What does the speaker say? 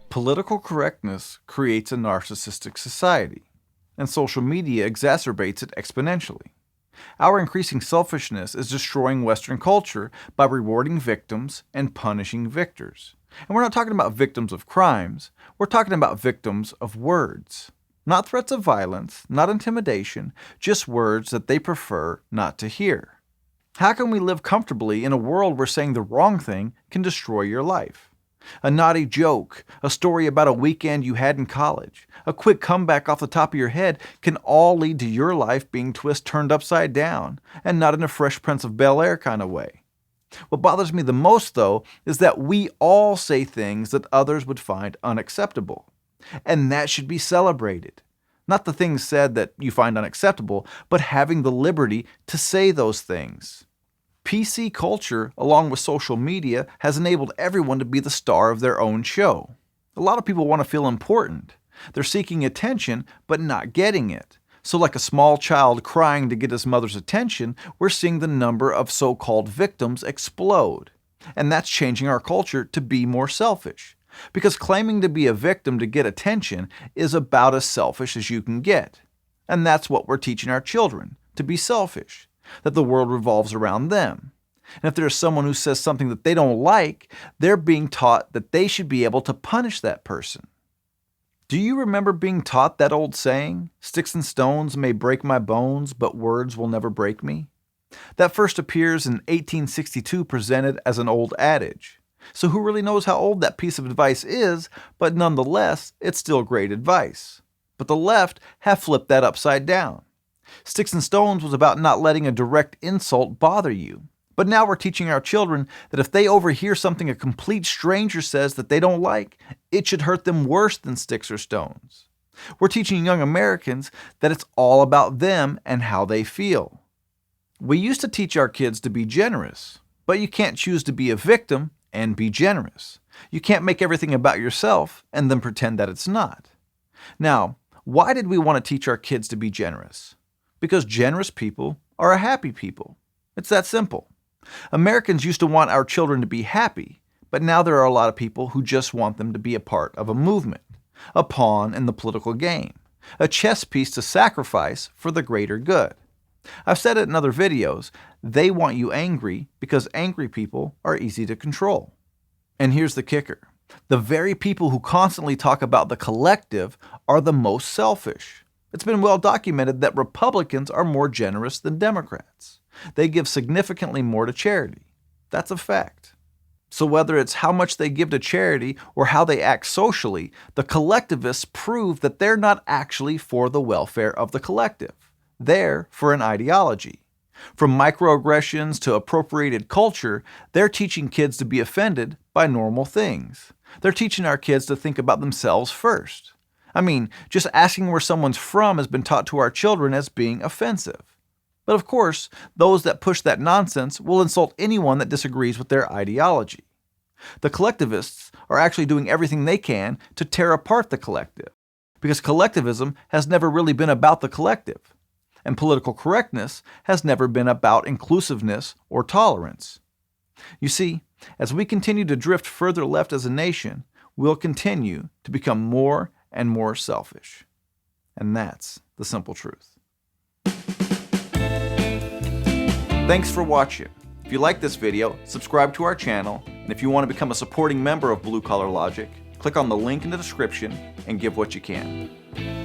Political correctness creates a narcissistic society, and social media exacerbates it exponentially. Our increasing selfishness is destroying Western culture by rewarding victims and punishing victors. And we're not talking about victims of crimes, we're talking about victims of words. Not threats of violence, not intimidation, just words that they prefer not to hear. How can we live comfortably in a world where saying the wrong thing can destroy your life? A naughty joke, a story about a weekend you had in college, a quick comeback off the top of your head can all lead to your life being turned upside down, and not in a Fresh Prince of Bel-Air kind of way. What bothers me the most, though, is that we all say things that others would find unacceptable. And that should be celebrated. Not the things said that you find unacceptable, but having the liberty to say those things. PC culture, along with social media, has enabled everyone to be the star of their own show. A lot of people want to feel important. They're seeking attention, but not getting it. So like a small child crying to get his mother's attention, we're seeing the number of so-called victims explode. And that's changing our culture to be more selfish. Because claiming to be a victim to get attention is about as selfish as you can get. And that's what we're teaching our children, to be selfish, that the world revolves around them. And if there's someone who says something that they don't like, they're being taught that they should be able to punish that person. Do you remember being taught that old saying, "Sticks and stones may break my bones, but words will never break me"? That first appears in 1862 presented as an old adage. So who really knows how old that piece of advice is, but nonetheless, it's still great advice. But the left have flipped that upside down. Sticks and stones was about not letting a direct insult bother you. But now we're teaching our children that if they overhear something a complete stranger says that they don't like, it should hurt them worse than sticks or stones. We're teaching young Americans that it's all about them and how they feel. We used to teach our kids to be generous, but you can't choose to be a victim and be generous. You can't make everything about yourself and then pretend that it's not. Now, why did we want to teach our kids to be generous? Because generous people are a happy people. It's that simple. Americans used to want our children to be happy, but now there are a lot of people who just want them to be a part of a movement, a pawn in the political game, a chess piece to sacrifice for the greater good. I've said it in other videos, they want you angry because angry people are easy to control. And here's the kicker. The very people who constantly talk about the collective are the most selfish. It's been well documented that Republicans are more generous than Democrats. They give significantly more to charity. That's a fact. So whether it's how much they give to charity or how they act socially, the collectivists prove that they're not actually for the welfare of the collective. They're for an ideology. From microaggressions to appropriated culture, they're teaching kids to be offended by normal things. They're teaching our kids to think about themselves first. I mean, just asking where someone's from has been taught to our children as being offensive. But of course, those that push that nonsense will insult anyone that disagrees with their ideology. The collectivists are actually doing everything they can to tear apart the collective, because collectivism has never really been about the collective, and political correctness has never been about inclusiveness or tolerance. You see, as we continue to drift further left as a nation, we'll continue to become more and more selfish. And that's the simple truth. Thanks for watching. If you like this video, subscribe to our channel, and if you want to become a supporting member of Blue Collar Logic, click on the link in the description and give what you can.